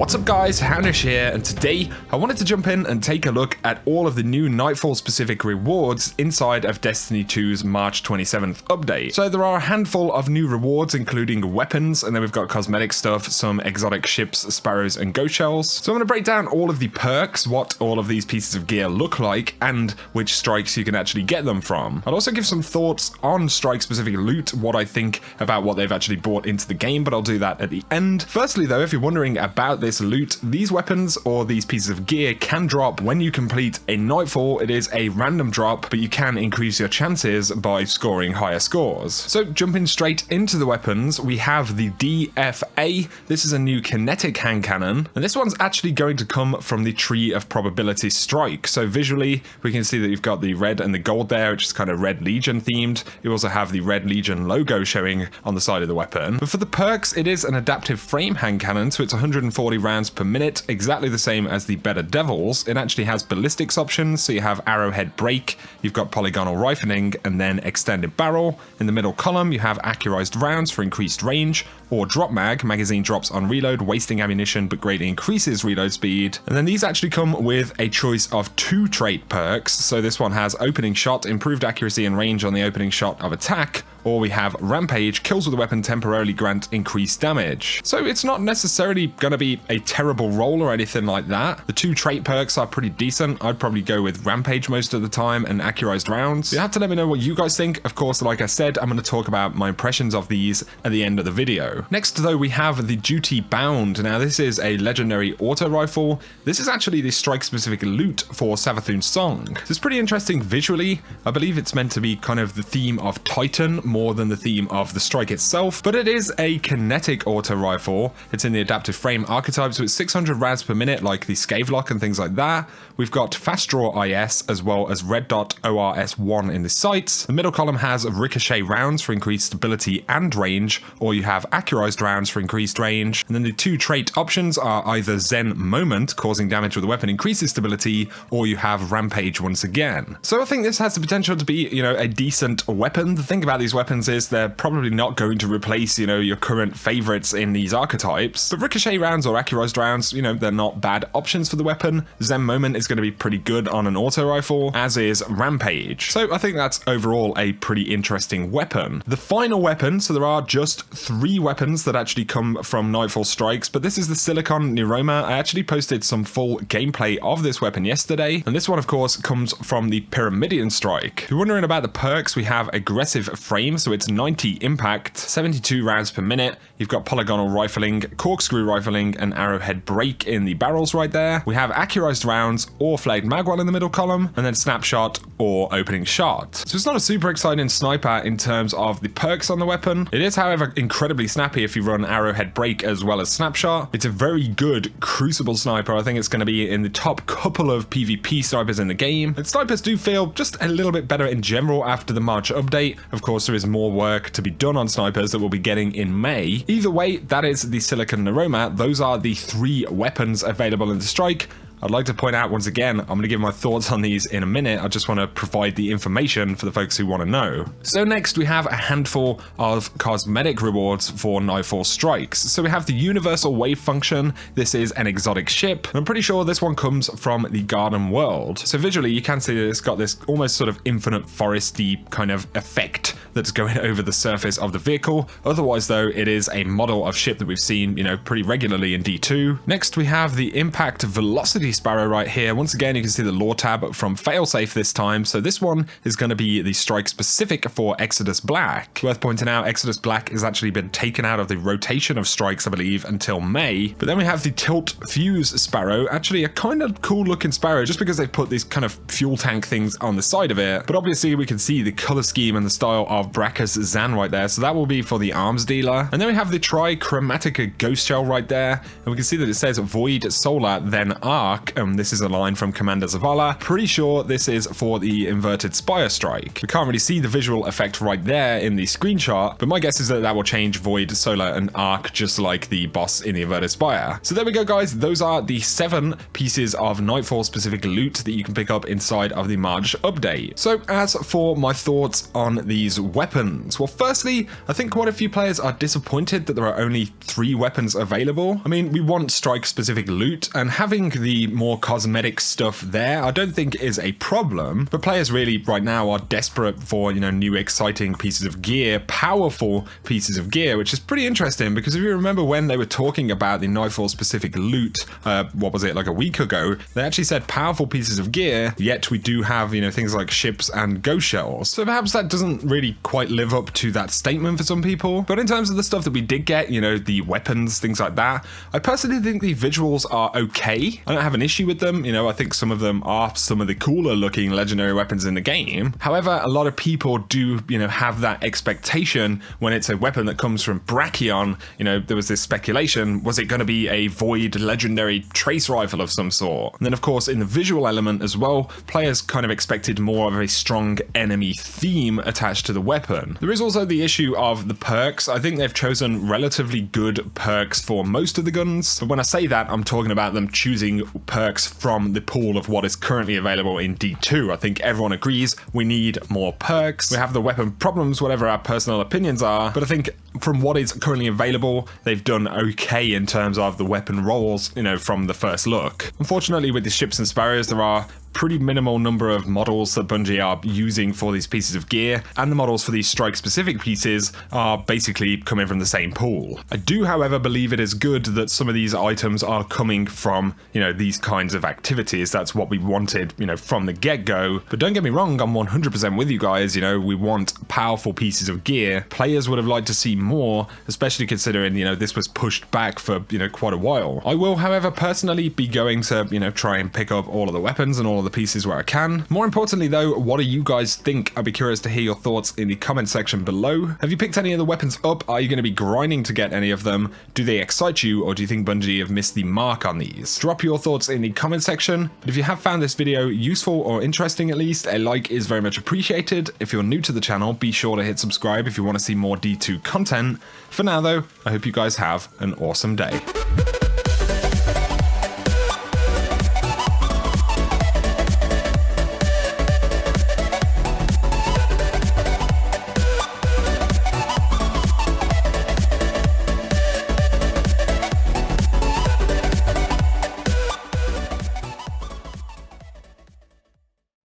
What's up guys, Houndish here, and today I wanted to jump in and take a look at all of the new Nightfall specific rewards inside of Destiny 2's March 27th update. So there are a handful of new rewards including weapons, and then we've got cosmetic stuff, some exotic ships, sparrows and ghost shells. So I'm going to break down all of the perks, what all of these pieces of gear look like, and which strikes you can actually get them from. I'll also give some thoughts on strike specific loot, what I think about what they've actually brought into the game, but I'll do that at the end. Firstly though, if you're wondering about this loot, these weapons or these pieces of gear can drop when you complete a Nightfall. It is a random drop, but you can increase your chances by scoring higher scores. So jumping straight into the weapons, we have the DFA. This is a new kinetic hand cannon, and this one's actually going to come from the Tree of Probability strike. So visually, we can see that you've got the red and the gold there, which is kind of Red Legion themed. You also have the Red Legion logo showing on the side of the weapon. But for the perks, it is an adaptive frame hand cannon, so it's 140 rounds per minute, exactly the same as the Better Devils. It actually has ballistics options, so you have arrowhead break, you've got polygonal rifling, and then extended barrel. In the middle column, you have accurized rounds for increased range, or drop mag, magazine drops on reload, wasting ammunition but greatly increases reload speed. And then these actually come with a choice of 2 trait perks. So this one has opening shot, improved accuracy and range on the opening shot of attack, or we have Rampage, kills with a weapon temporarily grant increased damage. So it's not necessarily going to be a terrible roll or anything like that. The 2 trait perks are pretty decent. I'd probably go with Rampage most of the time and accurized rounds. You have to let me know what you guys think. Of course, like I said, I'm going to talk about my impressions of these at the end of the video. Next though, we have the Duty Bound. Now this is a legendary auto rifle. This is actually the strike specific loot for Savathun's Song. This is pretty interesting visually. I believe it's meant to be kind of the theme of Titan more than the theme of the strike itself, but it is a kinetic auto rifle. It's in the adaptive frame archetype, so it's 600 rounds per minute like the Scavelock and things like that. We've got fast draw IS as well as red dot ORS1 in the sights. The middle column has ricochet rounds for increased stability and range, or you have accurized rounds for increased range. And then the 2 trait options are either Zen Moment, causing damage with a weapon increases stability, or you have Rampage once again. So I think this has the potential to be, a decent weapon. The thing about these weapons is they're probably not going to replace, your current favorites in these archetypes. But ricochet rounds or accurized rounds, they're not bad options for the weapon. Zen Moment is going to be pretty good on an auto rifle, as is Rampage. So I think that's overall a pretty interesting weapon. The final weapon, so there are just 3 weapons that actually come from Nightfall strikes, but this is the Silicone Aroma. I actually posted some full gameplay of this weapon yesterday, and this one of course comes from the Pyramidion strike. If you're wondering about the perks, we have aggressive frame, so it's 90 impact, 72 rounds per minute. You've got polygonal rifling, corkscrew rifling, and arrowhead break in the barrels right there. We have accurized rounds or flagged magwell in the middle column, and then snapshot or opening shot. So it's not a super exciting sniper in terms of the perks on the weapon. It is, however, incredibly snappy if you run arrowhead break as well as snapshot. It's a very good crucible sniper. I think it's going to be in the top couple of PvP snipers in the game. And snipers do feel just a little bit better in general after the March update. Of course, there is more work to be done on snipers that we'll be getting in May. Either way, that is the Silicone Aroma. Those are the 3 weapons available in the strike. I'd like to point out once again, I'm going to give my thoughts on these in a minute. I just want to provide the information for the folks who want to know. So next we have a handful of cosmetic rewards for Nightfall strikes. So we have the universal wave function. This is an exotic ship. I'm pretty sure this one comes from the Garden World. So visually you can see that it's got this almost sort of infinite foresty kind of effect that's going over the surface of the vehicle. Otherwise though, it is a model of ship that we've seen, pretty regularly in D2. Next we have the impact velocity sparrow right here. Once again, you can see the lore tab from Failsafe this time. So this one is going to be the strike specific for Exodus Black. Worth pointing out, Exodus Black has actually been taken out of the rotation of strikes, I believe, until May. But then we have the Tilt Fuse Sparrow, actually a kind of cool looking sparrow, just because they've put these kind of fuel tank things on the side of it. But obviously we can see the color scheme and the style of Brackus Zan right there. So that will be for the arms dealer. And then we have the Trichromatica Ghost Shell right there. And we can see that it says Void Solar, then Arc. arc. This is a line from Commander Zavala. Pretty sure this is for the inverted Spire Strike. We can't really see the visual effect right there in the screenshot, but my guess is that that will change Void, Solar, and Arc just like the boss in the inverted Spire. So there we go, guys. Those are the 7 pieces of Nightfall specific loot that you can pick up inside of the March update. So as for my thoughts on these weapons, well, firstly, I think quite a few players are disappointed that there are only 3 weapons available. I mean, we want strike specific loot, and having the more cosmetic stuff there I don't think is a problem, but players really right now are desperate for, you know, new exciting pieces of gear, powerful pieces of gear, which is pretty interesting because if you remember when they were talking about the Nightfall specific loot, what was it, like a week ago, they actually said powerful pieces of gear, yet we do have, you know, things like ships and ghost shells. So perhaps that doesn't really quite live up to that statement for some people. But in terms of the stuff that we did get, you know, the weapons, things like that, I personally think the visuals are okay. I don't have an issue with them. You know, I think some of them are some of the cooler looking legendary weapons in the game. However, a lot of people do, you know, have that expectation when it's a weapon that comes from Brachion. You know, there was this speculation, was it going to be a Void legendary trace rifle of some sort? And then of course in the visual element as well, players kind of expected more of a strong enemy theme attached to the weapon. There is also the issue of the perks. I think they've chosen relatively good perks for most of the guns, but when I say that, I'm talking about them choosing perks from the pool of what is currently available in D2. I think everyone agrees we need more perks. We have the weapon problems, whatever our personal opinions are, but I think from what is currently available, they've done okay in terms of the weapon rolls, you know, from the first look. Unfortunately, with the ships and sparrows, there are pretty minimal number of models that Bungie are using for these pieces of gear, and the models for these strike specific pieces are basically coming from the same pool. I do, however, believe it is good that some of these items are coming from, you know, these kinds of activities. That's what we wanted, you know, from the get-go. But don't get me wrong, I'm 100% with you guys. You know, we want powerful pieces of gear. Players would have liked to see more, especially considering, you know, this was pushed back for, you know, quite a while. I will, however, personally be going to, you know, try and pick up all of the weapons and all of the pieces where I can. More importantly though, what do you guys think? I'd be curious to hear your thoughts in the comment section below. Have you picked any of the weapons up? Are you going to be grinding to get any of them? Do they excite you, or do you think Bungie have missed the mark on these? Drop your thoughts in the comment section. But if you have found this video useful or interesting, at least a like is very much appreciated. If you're new to the channel, be sure to hit subscribe if you want to see more D2 content. For now though, I hope you guys have an awesome day.